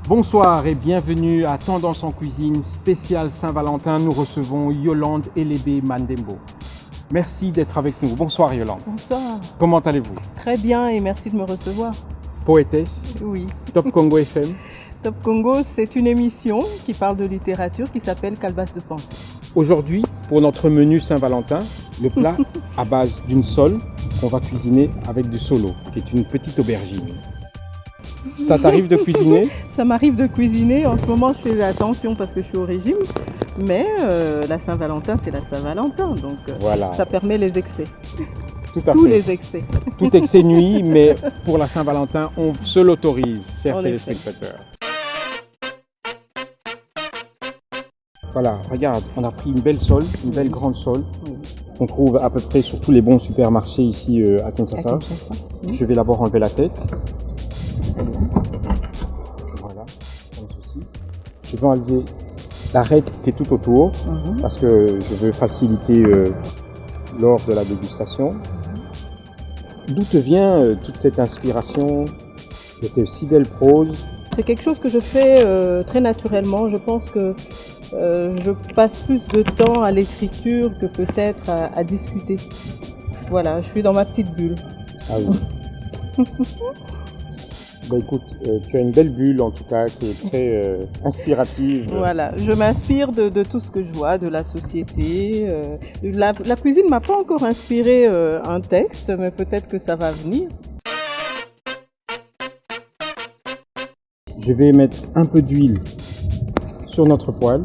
Bonsoir et bienvenue à Tendance en cuisine spéciale Saint-Valentin. Nous recevons Yolande Elébé Mandembo. Merci d'être avec nous. Bonsoir Yolande. Bonsoir. Comment allez-vous? Très bien et merci de me recevoir. Poétesse, Oui. Top Congo FM. Top Congo, c'est une émission qui parle de littérature qui s'appelle Calebasse de pensée. Aujourd'hui, pour notre menu Saint-Valentin, le plat à base d'une sole qu'on va cuisiner avec du solo, qui est une petite aubergine. Ça t'arrive de cuisiner? Ça m'arrive de cuisiner. En ce moment, je fais attention parce que je suis au régime. Mais la Saint-Valentin, c'est la Saint-Valentin. Donc Voilà. ça permet les excès. Tout à Tous fait. les excès. Tout excès nuit, mais pour la Saint-Valentin, on se l'autorise, chers En téléspectateurs. Voilà, regarde, on a pris une belle sole, une belle grande sole, qu'on trouve à peu près sur tous les bons supermarchés ici à Kinshasa. Je vais d'abord enlever la tête. Voilà, comme ceci. Je vais enlever l'arête qui est tout autour, parce que je veux faciliter lors de la dégustation. D'où te vient toute cette inspiration de tes si belles proses? C'est quelque chose que je fais très naturellement. Je pense que je passe plus de temps à l'écriture que peut-être à discuter. Voilà, je suis dans ma petite bulle. Ah oui. Bah écoute, tu as une belle bulle en tout cas qui est très inspirative. Voilà, je m'inspire de tout ce que je vois, de la société. La cuisine ne m'a pas encore inspiré un texte, mais peut-être que ça va venir. Je vais mettre un peu d'huile sur notre poêle.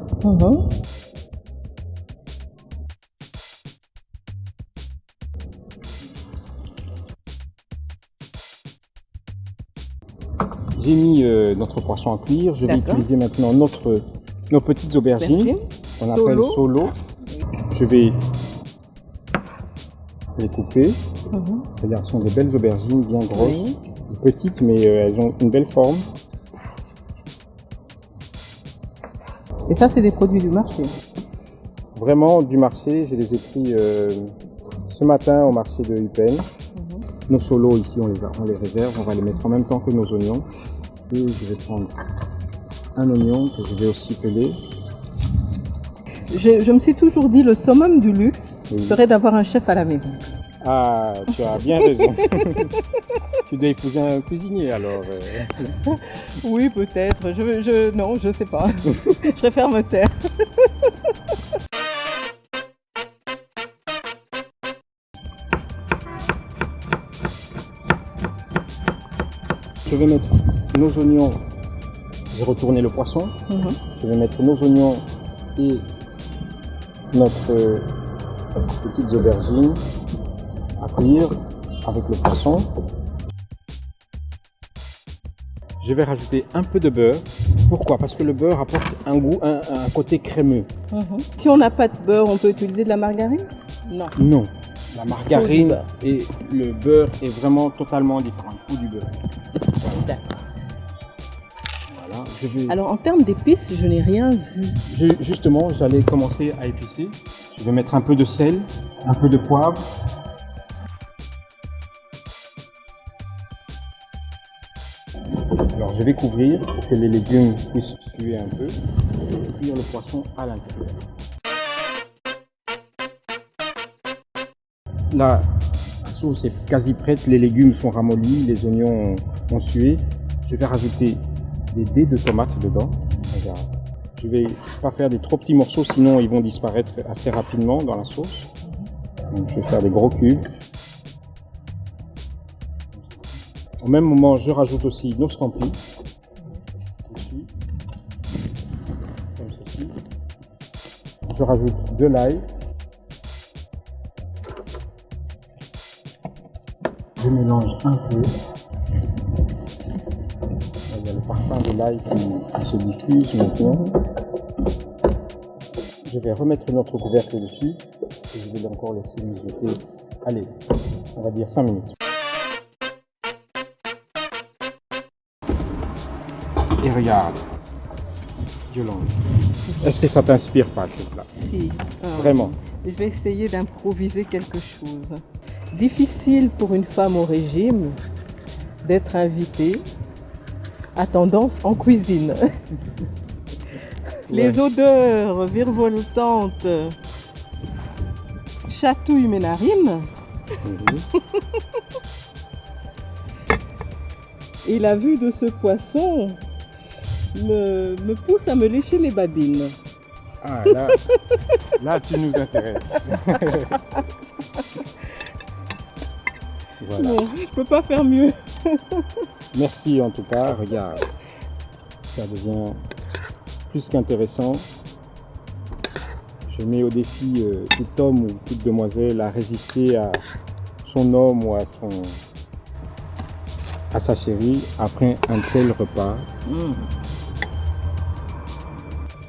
J'ai mis notre poisson à cuire. Je vais D'accord. utiliser maintenant nos petites aubergines qu'on appelle Solo. solo. Je vais les couper. Regarde, ce sont des belles aubergines bien grosses, petites mais elles ont une belle forme. Et ça, c'est des produits du marché. Vraiment du marché, je les ai pris ce matin au marché de UPN. Nos solos ici, on les réserve, on va les mettre en même temps que nos oignons. Et je vais prendre un oignon que je vais aussi peler. Je me suis toujours dit, le summum du luxe Oui. serait d'avoir un chef à la maison. Ah, tu as bien raison. Tu dois épouser un cuisinier alors. Oui, peut-être. Non, je sais pas. Je préfère me taire. Je vais mettre nos oignons. J'ai retourné le poisson. Je vais mettre nos oignons et notre petites aubergines à cuire avec le poisson. Je vais rajouter un peu de beurre. Pourquoi? Parce que le beurre apporte un goût, un côté crémeux. Si on n'a pas de beurre, on peut utiliser de la margarine? Non. Non, la margarine beurre. et le beurre est vraiment totalement différent. Il faut du beurre. D'accord. Voilà, je vais... Alors, en termes d'épices, je n'ai rien vu. Justement, j'allais commencer à épicer. Je vais mettre un peu de sel, un peu de poivre. Alors, je vais couvrir pour que les légumes puissent suer un peu et cuire le poisson à l'intérieur. Là, la sauce est quasi prête, les légumes sont ramollis, les oignons ont sué. Je vais rajouter des dés de tomates dedans. Regarde. Je vais pas faire des trop petits morceaux, sinon ils vont disparaître assez rapidement dans la sauce. Donc je vais faire des gros cubes. Au même moment, je rajoute aussi nos scampis. Ici. Comme ceci. Je rajoute de l'ail. Je mélange un peu. Il y a le parfum de l'ail qui se diffuse maintenant. Je vais remettre notre couvercle dessus et je vais encore laisser mijoter. Allez, on va dire 5 minutes. Et regarde, Yolande, est-ce que ça t'inspire pas ce plat? Si. Vraiment. Je vais essayer d'improviser quelque chose. Difficile pour une femme au régime d'être invitée à tendance en cuisine. Les odeurs virevoltantes chatouillent mes narines. Et la vue de ce poisson me pousse à me lécher les babines. Ah, là tu nous intéresses. Voilà. Bon, je peux pas faire mieux. Merci en tout cas, regarde, ça devient plus qu'intéressant. Je mets au défi tout homme ou toute demoiselle à résister à son homme ou à sa chérie après un tel repas.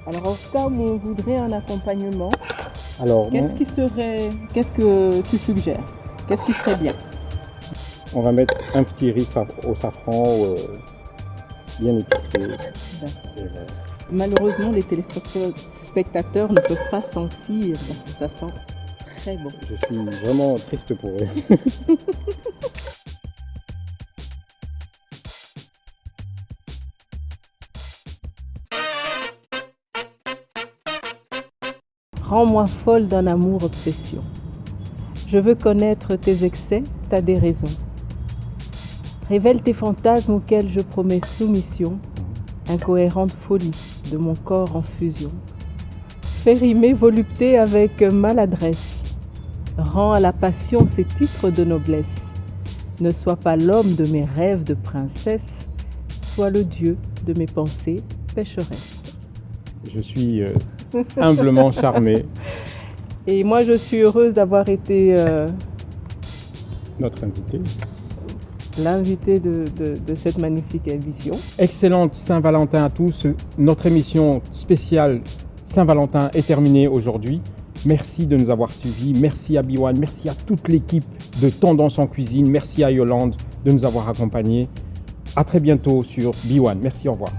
Alors en cas où on voudrait un accompagnement, Alors, qu'est-ce que tu suggères? Qu'est-ce qui serait bien? on va mettre un petit riz au safran bien épicé. Et voilà. Malheureusement, les téléspectateurs ne peuvent pas sentir parce que ça sent très bon. Je suis vraiment triste pour eux. Rends-moi folle d'un amour obsession. Je veux connaître tes excès, ta déraison. Révèle tes fantasmes auxquels je promets soumission, incohérente folie de mon corps en fusion. Fais rimer volupté avec maladresse. Rends à la passion ses titres de noblesse. Ne sois pas l'homme de mes rêves de princesse, sois le dieu de mes pensées pécheresses. Je suis humblement charmé. Et moi, je suis heureuse d'avoir été Notre invité. l'invité de cette magnifique émission. Excellente Saint-Valentin à tous. Notre émission spéciale Saint-Valentin est terminée aujourd'hui. Merci de nous avoir suivis. Merci à B1. Merci à toute l'équipe de Tendance en Cuisine. Merci à Yolande de nous avoir accompagnés. À très bientôt sur B1. Merci, au revoir.